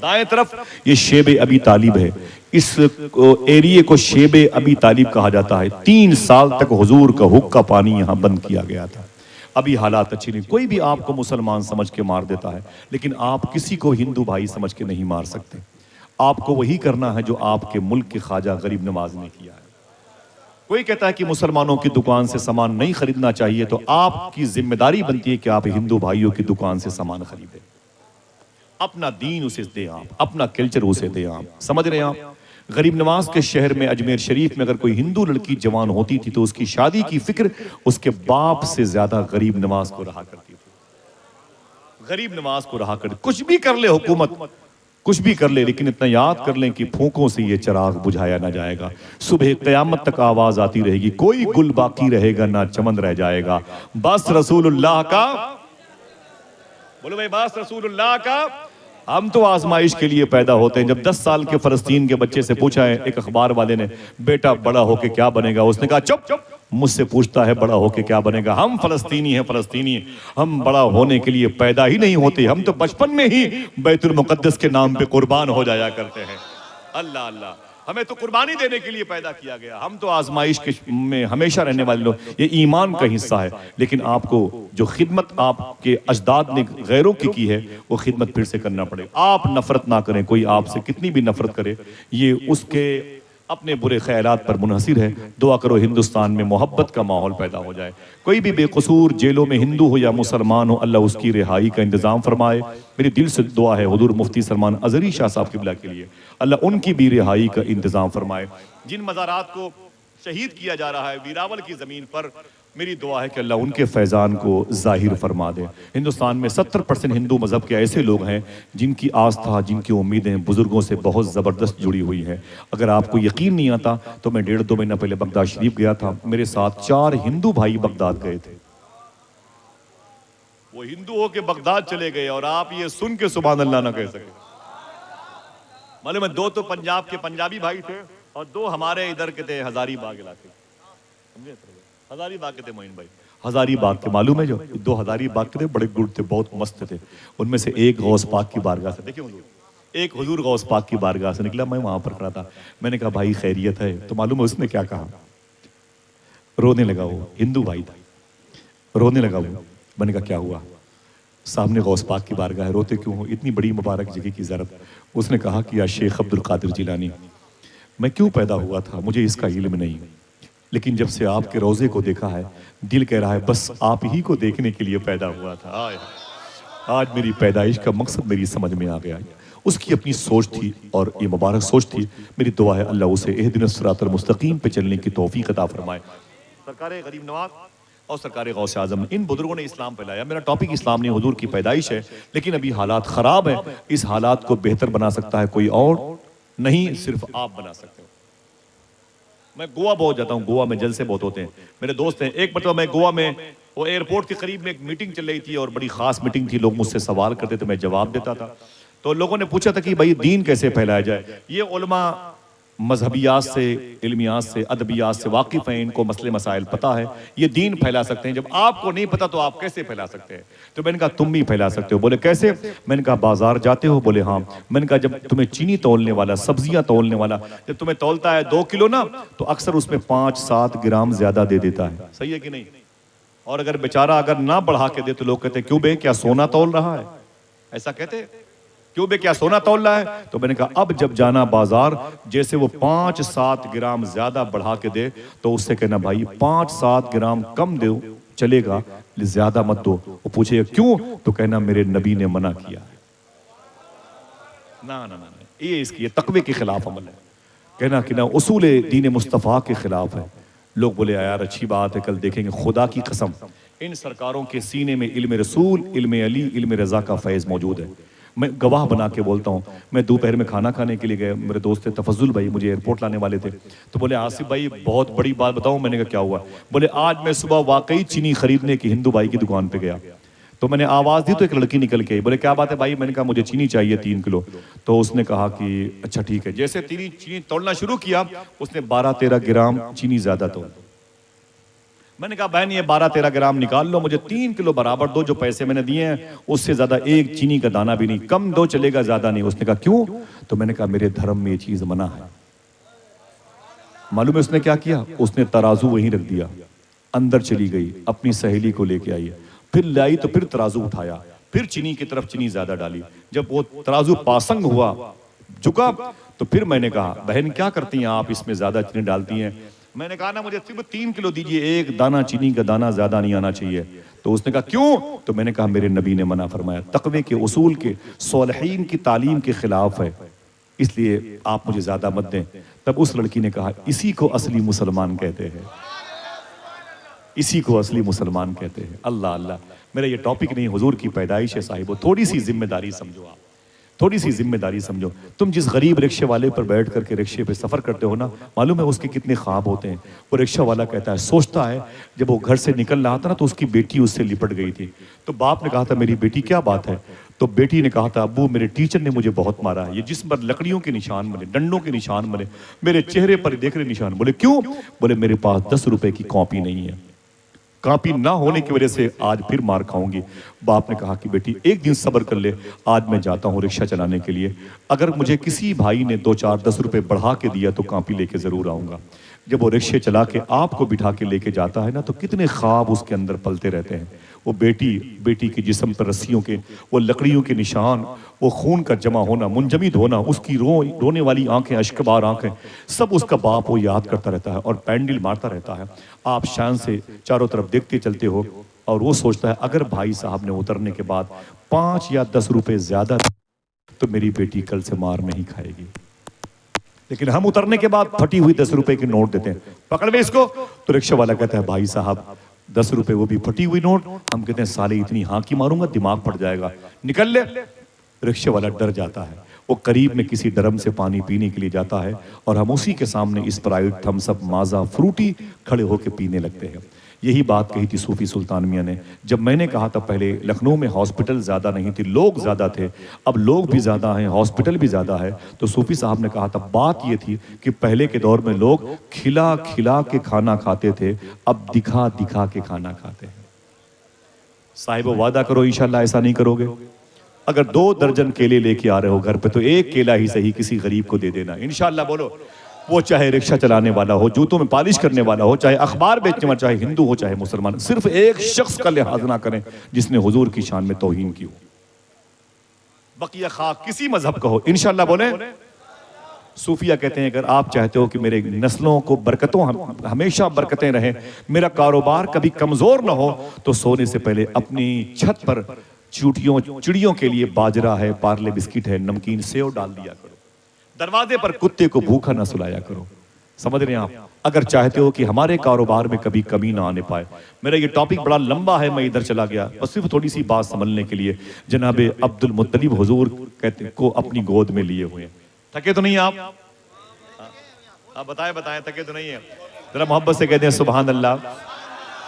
دائیں طرف یہ شیب ابی طالب ہے، اس ایریے کو شیب ابی طالب کہا جاتا ہے۔ 3 سال تک حضور کا حق کا پانی یہاں بند کیا گیا تھا۔ ابھی حالات اچھی نہیں، کوئی بھی آپ کو مسلمان سمجھ کے مار دیتا ہے، لیکن آپ کسی کو ہندو بھائی سمجھ کے نہیں مار سکتے۔ آپ کو وہی کرنا ہے جو آپ کے ملک کے خواجہ غریب نواز نے کیا ہے۔ کوئی کہتا ہے کہ مسلمانوں کی دکان سے سامان نہیں خریدنا چاہیے، تو آپ کی ذمہ داری بنتی ہے کہ آپ ہندو بھائیوں کی دکان سے سامان خریدیں، اپنا دین اسے دیں، آپ اپنا کلچر اسے دیں۔ آپ سمجھ رہے ہیں؟ آپ غریب نواز کے شہر میں اجمیر شریف میں اگر کوئی ہندو لڑکی جوان ہوتی تھی تو اس کی شادی کی فکر اس کے باپ سے زیادہ غریب نواز کو رہا کرتی تھی۔ غریب نواز کو رہا کرتی، کچھ بھی کر لے حکومت، کچھ بھی کر لے، لیکن اتنا یاد کر لیں کہ پھونکوں سے یہ چراغ بجھایا نہ جائے گا۔ صبح قیامت تک آواز آتی رہے گی، کوئی گل باقی رہے گا نہ چمن رہ جائے گا، بس رسول اللہ کا، بولو بھائی بس رسول اللہ کا۔ ہم تو آزمائش کے لیے پیدا ہوتے ہیں۔ جب 10 سال کے فلسطین کے بچے سے پوچھا ہے ایک اخبار والے نے، بیٹا بڑا ہو کے کیا بنے گا؟ اس نے کہا چپ، مجھ سے پوچھتا ہے بڑا ہو کے کیا بنے گا؟ ہم فلسطینی ہیں، فلسطینی، ہم بڑا ہونے کے لیے پیدا ہی نہیں ہوتے، ہم تو بچپن میں ہی بیت المقدس کے نام پہ قربان ہو جایا کرتے ہیں۔ اللہ اللہ، ہمیں تو قربانی دینے کے لیے پیدا کیا گیا، ہم تو آزمائش میں ہمیشہ رہنے والے لوگ۔ یہ ایمان کا حصہ ہے، لیکن آپ کو جو خدمت آپ کے اجداد نے غیروں کی ہے وہ خدمت پھر سے کرنا پڑے۔ آپ نفرت نہ کریں، کوئی آپ سے کتنی بھی نفرت کرے یہ اس کے اپنے برے خیالات پر منحصر ہے۔ دعا کرو ہندوستان میں محبت کا ماحول پیدا ہو جائے، کوئی بھی بے قصور جیلوں میں ہندو ہو یا مسلمان ہو، اللہ اس کی رہائی کا انتظام فرمائے۔ میری دل سے دعا ہے حضور مفتی سلمان ازہری شاہ صاحب قبلہ کے لیے، اللہ ان کی بھی رہائی کا انتظام فرمائے۔ جن مزارات کو شہید کیا جا رہا ہے ویراول کی زمین پر، میری دعا ہے کہ اللہ ان کے فیضان کو ظاہر فرما دے۔ ہندوستان میں 70% ہندو مذہب کے ایسے لوگ ہیں جن کی آستھا، جن کی امیدیں بزرگوں سے بہت زبردست جڑی ہوئی ہیں۔ اگر آپ کو یقین نہیں آتا تو میں 1.5-2 مہینہ پہلے بغداد شریف گیا تھا، میرے ساتھ 4 ہندو بھائی بغداد گئے تھے۔ وہ ہندو ہو کے بغداد چلے گئے اور آپ یہ سن کے سبحان اللہ نہ کہہ سکے۔ معلوم ہے 2 تو پنجاب کے پنجابی بھائی تھے اور 2 ہمارے ادھر کے تھے ہزاری باغ علاقے، ہزاری باغ کے تھے معین بھائی، ہزاری باغ کے معلوم ہے جو 2 ہزاری باغ کے تھے، بڑے گڈ تھے، بہت مست تھے۔ ان میں سے ایک غوث پاک کی بارگاہ سے، دیکھیں حضور، ایک حضور غوث پاک کی بارگاہ سے نکلا، میں وہاں پر کھڑا تھا، میں نے کہا بھائی خیریت ہے؟ تو معلوم ہے اس نے کیا کہا؟ رونے لگا، وہ ہندو بھائی تھا، رونے لگا وہ۔ میں نے کہا کیا ہوا؟ سامنے غوث پاک کی بارگاہ ہے، روتے کیوں ہو؟ اتنی بڑی مبارک جگہ کی زیارت۔ اس نے کہا کہ یا شیخ عبد القادر جیلانی، میں کیوں پیدا ہوا تھا مجھے اس کا علم نہیں، لیکن جب سے آپ کے روضے کو دیکھا ہے دل کہہ رہا ہے بس آپ ہی کو دیکھنے کے لیے پیدا ہوا تھا۔ آج میری پیدائش کا مقصد میری سمجھ میں آ گیا۔ اس کی اپنی سوچ تھی اور یہ مبارک سوچ تھی۔ میری دعا ہے اللہ اسے اہدنا الصراط المستقیم پہ چلنے کی توفیق عطا فرمائے۔ سرکار غریب نواز اور سرکار غوث اعظم، ان بزرگوں نے اسلام پھیلایا۔ میرا ٹاپک اسلام نہیں، حضور کی پیدائش ہے، لیکن ابھی حالات خراب ہیں۔ اس حالات کو بہتر بنا سکتا ہے کوئی اور نہیں، صرف آپ بنا سکتے ہو۔ میں گوا بہت جاتا ہوں، گوا میں جلسے بہت ہوتے ہیں، میرے دوست ہیں۔ ایک مرتبہ میں گوا میں، وہ ایئرپورٹ کے قریب میں ایک میٹنگ چل رہی تھی اور بڑی خاص میٹنگ تھی، لوگ مجھ سے سوال کرتے تھے، میں جواب دیتا تھا۔ تو لوگوں نے پوچھا تھا کہ بھائی دین کیسے پھیلایا جائے؟ یہ علماء مذہبیات سے، علمیات سے، ادبیات سے واقف ہیں، ان کو مسئلے مسائل پتہ ہے، یہ دین پھیلا سکتے ہیں۔ جب آپ کو نہیں پتہ تو آپ کیسے پھیلا سکتے ہیں؟ تو میں نے کہا تم بھی پھیلا سکتے ہو۔ بولے کیسے؟ میں نے کہا بازار جاتے ہو؟ بولے ہاں۔ میں نے کہا جب تمہیں چینی تولنے والا، سبزیاں تولنے والا جب تمہیں تولتا ہے 2 کلو نا، تو اکثر اس میں 5-7 گرام زیادہ دے دیتا ہے، صحیح ہے کہ نہیں؟ اور اگر بیچارہ اگر نہ بڑھا کے دے تو لوگ کہتے ہیں کیوں بے، کیا سونا تول رہا ہے؟ ایسا کہتے کیوں بے، کیا سونا تول رہا ہے؟ تو میں نے کہا اب جب جانا بازار، جیسے وہ 5-7 گرام زیادہ بڑھا کے دے تو اس سے کہنا بھائی 5-7 گرام کم دو چلے گا، زیادہ مت دو۔ وہ پوچھے کیوں؟ تو کہنا میرے نبی نے منع کیا۔ نہ یہ اس کی تقوی کے خلاف عمل ہے، کہنا کہ نہ اصول دین مصطفیٰ کے خلاف ہے۔ لوگ بولے یار اچھی بات ہے، کل دیکھیں گے۔ خدا کی قسم ان سرکاروں کے سینے میں علم رسول، علم علی، علم رضا کا فیض موجود ہے۔ میں گواہ بنا کے بولتا ہوں، میں دوپہر میں کھانا کھانے کے لیے گئے، میرے دوست تھے تفضل بھائی، مجھے ایئرپورٹ لانے والے تھے، تو بولے آصف بھائی بہت بڑی بات بتاؤں؟ میں نے کہا کیا ہوا؟ بولے آج میں صبح واقعی چینی خریدنے کی ہندو بھائی کی دکان پہ گیا، تو میں نے آواز دی تو ایک لڑکی نکل کے آئی، بولے کیا بات ہے بھائی؟ میں نے کہا مجھے چینی چاہیے 3 کلو۔ تو اس نے کہا کہ اچھا ٹھیک ہے۔ جیسے چینی تولنا شروع کیا، اس نے 12-13 گرام چینی زیادہ تولی۔ میں نے کہا بہن یہ 12-13 گرام نکال لو، مجھے 3 کلو برابر دو، جو پیسے میں نے دیے ہیں اس سے زیادہ ایک چینی کا دانہ بھی نہیں، کم دو چلے گا زیادہ نہیں۔ اس نے کہا کیوں؟ تو میں نے کہا میرے دھرم میں یہ چیز منع ہے۔ معلوم ہے اس نے کیا کیا؟ اس نے ترازو وہیں رکھ دیا، اندر چلی گئی، اپنی سہیلی کو لے کے آئی، پھر لائی تو پھر ترازو اٹھایا، پھر چینی کی طرف چینی زیادہ ڈالی، جب وہ ترازو پاسنگ ہوا، جھکا، تو پھر میں نے کہا بہن کیا کرتی ہیں آپ، اس میں زیادہ چینی ڈالتی ہیں؟ میں نے کہا نا مجھے صرف 3 کلو دیجئے، ایک دانہ چینی کا دانہ زیادہ نہیں آنا چاہیے۔ تو اس نے کہا کیوں؟ تو میں نے کہا میرے نبی نے منع فرمایا، تقوی کے اصول کے، صالحین کی تعلیم کے خلاف ہے، اس لیے آپ مجھے زیادہ مت دیں۔ تب اس لڑکی نے کہا اسی کو اصلی مسلمان کہتے ہیں، اسی کو اصلی مسلمان کہتے ہیں۔ اللہ اللہ، میرا یہ ٹاپک نہیں، حضور کی پیدائش ہے صاحبو، تھوڑی سی ذمہ داری سمجھو آپ، تھوڑی سی ذمہ داری سمجھو۔ تم جس غریب رکشے والے پر بیٹھ کر کے رکشے پہ سفر کرتے ہو نا، معلوم ہے اس کے کتنے خواب ہوتے ہیں؟ وہ رکشہ والا کہتا ہے، سوچتا ہے جب وہ گھر سے نکل رہا تھا نا تو اس کی بیٹی اس سے لپٹ گئی تھی، تو باپ نے کہا تھا میری بیٹی کیا بات ہے؟ تو بیٹی نے کہا تھا ابو میرے ٹیچر نے مجھے بہت مارا ہے، یہ جسم پر لکڑیوں کے نشان بنے، ڈنڈوں کے نشان بنے، میرے چہرے پر دیکھ رہے نشان۔ بولے کیوں؟ بولے میرے پاس 10 روپے کی کاپی نہیں ہے، کاپی نہ ہونے کی وجہ سے آج پھر مار کھاؤں گی۔ باپ نے کہا کہ بیٹی ایک دن صبر کر لے، آج میں جاتا ہوں رکشہ چلانے کے لیے، اگر مجھے کسی بھائی نے 2-4-10 روپے بڑھا کے دیا تو کاپی لے کے ضرور آؤں گا۔ جب وہ رکشے چلا کے آپ کو بٹھا کے لے کے جاتا ہے نا تو کتنے خواب اس کے اندر پلتے رہتے ہیں۔ وہ بیٹی کے جسم پر رسیوں کے، وہ لکڑیوں کے نشان، وہ خون کا جمع ہونا، منجمد ہونا، اس کی رونے والی آنکھیں، اشکبار آنکھیں، سب اس کا باپ وہ یاد کرتا رہتا ہے اور پینڈل مارتا رہتا ہے۔ آپ شان سے چاروں طرف دیکھتے چلتے ہو اور وہ سوچتا ہے اگر بھائی صاحب نے اترنے کے بعد 5 یا 10 روپے زیادہ تو میری بیٹی کل سے مار نہیں کھائے گی، لیکن ہم اترنے کے بعد پھٹی ہوئی 10 روپے کے نوٹ دیتے ہیں، پکڑ میں اس کو۔ تو رکشہ والا کہتا ہے بھائی صاحب 10 روپے وہ بھی پھٹی ہوئی نوٹ، ہم کہتے ہیں سالے اتنی ہانکی ماروں گا دماغ پھٹ جائے گا، نکل لے۔ رکشہ والا ڈر جاتا ہے، وہ قریب میں کسی ڈرم سے پانی پینے کے لیے جاتا ہے اور ہم اسی کے سامنے اسپرائٹ، تھمس اپ، مازا، فروٹی کھڑے ہو کے پینے لگتے ہیں۔ یہی بات کہی تھی صوفی سلطان میاں نے، جب میں نے کہا تھا پہلے لکھنؤ میں ہاسپٹل زیادہ نہیں تھی، لوگ زیادہ تھے، اب لوگ بھی زیادہ ہیں، ہاسپٹل بھی زیادہ ہے، تو صوفی صاحب نے کہا تھا بات یہ تھی کہ پہلے کے دور میں لوگ کھلا کھلا کے کھانا کھاتے تھے، اب دکھا دکھا کے کھانا کھاتے ہیں۔ صاحب وعدہ کرو انشاءاللہ ایسا نہیں کرو گے، اگر 2 درجن کیلے لے کے آ رہے ہو گھر پہ تو ایک کیلا ہی صحیح کسی غریب کو دے دینا انشاءاللہ، بولو۔ وہ چاہے رکشہ چلانے والا ہو، جوتوں میں پالش کرنے والا ہو، چاہے اخبار بیچنے والا، چاہے ہندو ہو چاہے مسلمان، صرف ایک شخص کا لحاظ نہ کریں جس نے حضور کی شان میں توہین کی ہو، بقیہ خواہ کسی مذہب کا ہو، انشاءاللہ بولیں۔ صوفیہ کہتے ہیں اگر آپ چاہتے ہو کہ میرے نسلوں کو برکتوں ہمیشہ برکتیں رہیں، میرا کاروبار کبھی کمزور نہ ہو، تو سونے سے پہلے اپنی چھت پر چڑیوں کے لیے باجرہ ہے، پارلے بسکٹ ہے، نمکین سیو ڈال دیا کرو، دروازے پر کتے کو بھوکا نہ سلایا کرو۔ سمجھ رہے ہیں آپ؟ اگر چاہتے ہو کہ ہمارے کاروبار میں کبھی کمی نہ آنے پائے، میرا یہ ٹاپک بڑا لمبا ہے، میں ادھر چلا گیا، بس صرف تھوڑی سی بات سمجھنے کے لیے۔ جناب عبد المطلب حضور کہتے کو اپنی گود میں لیے ہوئے ہیں، تھکے تو نہیں آپ؟ بتائیں تھکے تو نہیں ہیں؟ ذرا محبت سے کہتے ہیں سبحان اللہ۔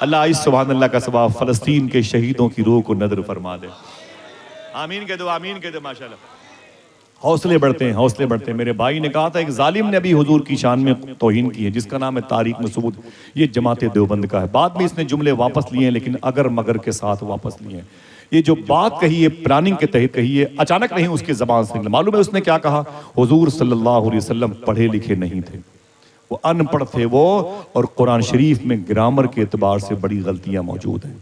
اللہ اس سبحان اللہ کا ثواب فلسطین کے شہیدوں کی روح کو نذر فرما دے۔ آمین کہہ دو، آمین کہہ دو، ماشاءاللہ۔ حوصلے بڑھتے ہیں۔ میرے بھائی نے کہا تھا ایک ظالم نے ابھی حضور کی شان میں توہین کی ہے، جس کا نام ہے تاریخ میں ثبوت، یہ جماعت دیوبند کا ہے۔ بعد میں اس نے جملے واپس لیے ہیں، لیکن اگر مگر کے ساتھ واپس لیے ہیں۔ یہ جو بات کہی ہے پلاننگ کے تحت کہی ہے، اچانک نہیں اس کے زبان سے۔ معلوم ہے اس نے کیا کہا؟ حضور صلی اللہ علیہ وسلم پڑھے لکھے نہیں تھے، وہ ان پڑھ تھے وہ، اور قرآن شریف میں گرامر کے اعتبار سے بڑی غلطیاں موجود ہیں۔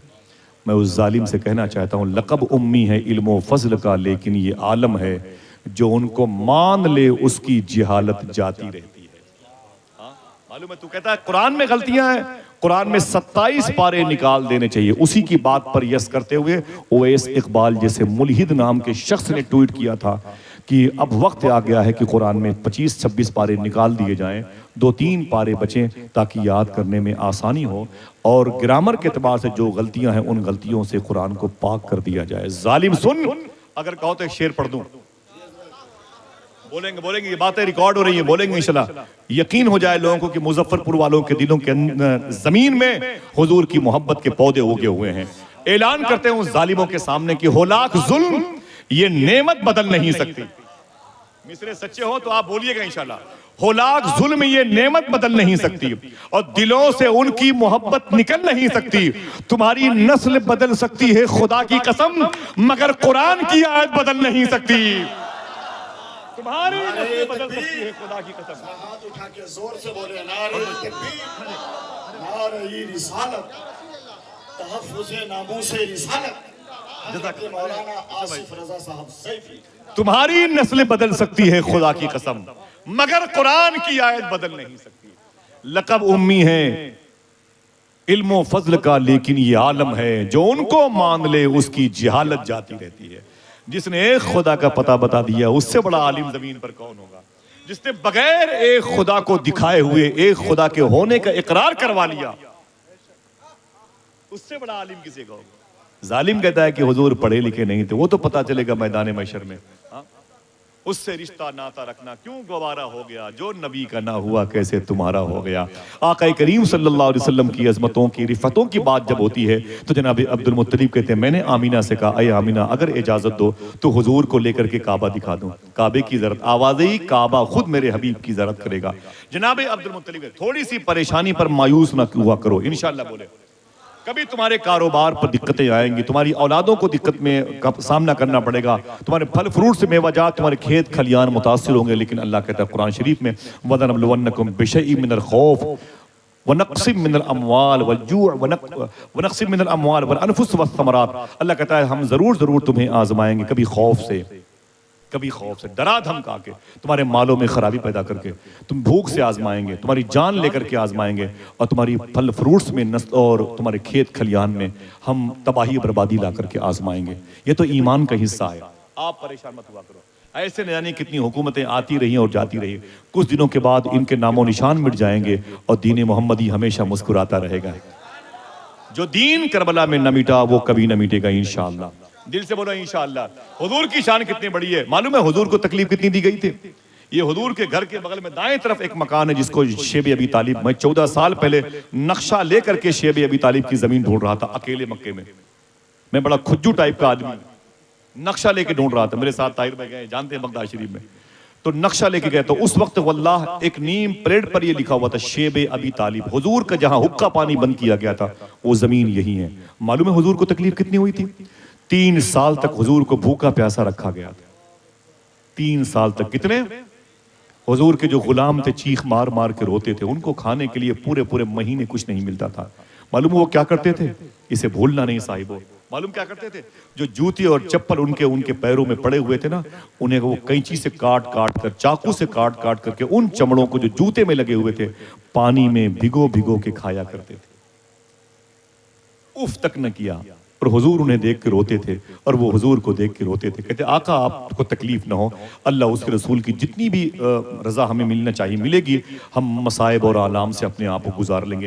میں اس ظالم سے کہنا چاہتا ہوں لقب امی ہے علم و فضل کا، لیکن یہ عالم ہے جو ان کو مان لے اس کی جہالت جاتی رہتی ہے۔ معلوم ہے تو کہتا ہے قرآن میں غلطیاں ہیں، قرآن میں 27 پارے نکال دینے چاہیے۔ اسی کی بات پر یس کرتے ہوئے اویس اقبال جیسے ملحد نام کے شخص نے ٹویٹ کیا تھا کہ اب وقت آ گیا ہے کہ قرآن میں 25-26 پارے نکال دیے جائیں، 2-3 پارے بچیں تاکہ یاد کرنے میں آسانی ہو، اور گرامر کے اعتبار سے جو غلطیاں ہیں ان غلطیوں سے قرآن کو پاک کر دیا جائے۔ ظالم سن، اگر کہو تو ایک شعر پڑھ دوں، بولیں گے، یہ باتیں ریکارڈ ہو رہی ہیں، بولیں گے انشاءاللہ، یقین ہو جائے لوگوں کو کہ مظفر پور والوں کے دلوں کے زمین میں حضور کی محبت کے پودے اگے ہوئے ہیں۔ اعلان کرتے ہیں ظالموں کے سامنے کہ ہولاک ظلم یہ نعمت بدل نہیں سکتی۔ مصرے سچے ہو تو آپ بولیے گا انشاءاللہ. ہو لاکھ ظلم یہ نعمت بدل نہیں سکتی اور دلوں سے ان کی محبت نکل نہیں سکتی. تمہاری نسل بدل سکتی ہے خدا کی قسم مگر قرآن کی آیت بدل نہیں سکتی. تمہاری نسل بدل سکتی ہے خدا کی قسم. ہاتھ اٹھا کے زور سے بولے نعرہ تکبیر، نعرہ رسالت، تحفظ ناموس رسالت. حضرت مولانا آصف رضا صاحب سیفی. تمہاری نسل بدل سکتی ہے خدا کی قسم مگر قرآن کی آیت بدل نہیں سکتی. لقب امی ہے علم و فضل کا لیکن یہ عالم ہے جو ان کو مان لے اس کی جہالت جاتی رہتی ہے. جس نے ایک خدا کا پتہ بتا دیا اس سے بڑا عالم زمین پر کون ہوگا. جس نے بغیر ایک خدا کو دکھائے ہوئے ایک خدا کے ہونے کا اقرار کروا لیا اس سے بڑا عالم کسی کا ہوگا. ظالم کہتا ہے کہ حضور پڑھے لکھے نہیں تھے، وہ تو پتا چلے گا میدان محشر میں. اس سے رشتہ ناتا رکھنا کیوں گوارا ہو گیا، جو نبی کا نہ ہوا کیسے تمہارا ہو گیا. آقا کریم صلی اللہ علیہ وسلم کی عظمتوں کی رفتوں کی بات جب ہوتی ہے تو جناب عبد المطلب کہتے ہیں میں نے آمینہ سے کہا اے آمینہ اگر اجازت دو تو حضور کو لے کر کے کعبہ دکھا دوں. کعبے کی زیارت آوازیں ہی کعبہ خود میرے حبیب کی زیارت کرے گا. جناب عبد المطلب تھوڑی سی پریشانی پر مایوس نہ ہوا کرو انشاءاللہ. بولے کبھی تمہارے کاروبار پر دقتیں آئیں گی، تمہاری اولادوں کو دقت میں سامنا کرنا پڑے گا، تمہارے پھل فروٹ سے میوہ جات تمہارے کھیت کھلیان متاثر ہوں گے، لیکن اللہ کہتا ہے قرآن شریف میں وَلَنَبْلُوَنَّكُمْ بِشَيْءٍ مِّنَ الْخَوْفِ وَنَقْصٍ مِّنَ الْأَمْوَالِ وَالْجُوعِ وَنَقْصٍ مِّنَ الْأَمْوَالِ وَالْأَنفُسِ وَالثَّمَرَاتِ. اللہ کہتا ہے ہم ضرور تمہیں آزمائیں گے، کبھی خوف سے ڈرا دھمکا کے، تمہارے مالوں میں خرابی پیدا کر کے، تم بھوک سے آزمائیں گے، تمہاری جان لے کر کے آزمائیں گے، اور تمہاری پھل فروٹس میں نسل اور تمہارے کھیت کھلیان میں ہم تباہی بربادی لا کر کے آزمائیں گے. یہ تو ایمان کا حصہ ہے. آپ پریشان مت ہوا کرو. ایسے نہ جانے کتنی حکومتیں آتی رہی اور جاتی رہی، کچھ دنوں کے بعد ان کے نام و نشان مٹ جائیں گے اور دین محمدی ہمیشہ مسکراتا رہے گا. جو دین کربلا میں نہ مٹا وہ کبھی نہ مٹے گا انشاءاللہ. دل سے بولو انشاءاللہ. حضور کی شان کتنی بڑی ہے معلوم ہے حضور کو تکلیف کتنی دی گئی تھی. یہ حضور کے گھر کے بغل میں دائیں طرف ایک مکان ہے جس کو شیب ابی طالب، میں 14 سال پہلے نقشہ لے کر کے شیب ابی طالب کی زمین ڈھونڈ رہا تھا اکیلے مکے میں. میں بڑا کھجو ٹائپ کا آدمی نقشہ لے کے ڈھونڈ رہا تھا. میرے ساتھ طاہر بھائی گئے، جانتے ہیں بغداد شریف میں، تو نقشہ لے کے گئے تو اس وقت واللہ ایک نیم پلیٹ پر یہ لکھا ہوا تھا شیب ابی طالب. حضور کا جہاں حقہ پانی بند کیا گیا تھا وہ زمین یہی ہے. معلوم ہے حضور کو تکلیف کتنی ہوئی تھی؟ 3 سال تک حضور کو بھوکا پیاسا رکھا گیا تھا. 3 سال تک. کتنے؟ حضور کے جو غلام تھے چیخ مار مار کے روتے تھے، ان کو کھانے کے لیے پورے مہینے کچھ نہیں ملتا تھا. معلوم وہ کیا کرتے تھے؟ اسے بھولنا نہیں صاحبو. معلوم کیا کرتے تھے؟ جو جوتی اور چپل ان کے پیروں میں پڑے ہوئے تھے نا، انہیں وہ کینچی سے کاٹ کر چاقو سے کاٹ کر کے ان چمڑوں کو جو جوتے میں لگے ہوئے تھے پانی میں بھگو کے کھایا کرتے تھے. اف تک نہ کیا. اور حضور انہیں دیکھ کے روتے تھے اور وہ حضور کو دیکھ کے روتے تھے. کہتے آقا آپ کو تکلیف نہ ہو، اللہ اس کے رسول کی جتنی بھی رضا ہمیں ملنا چاہیے ملے گی، ہم مصائب اور آلام سے اپنے آپ کو گزار لیں گے.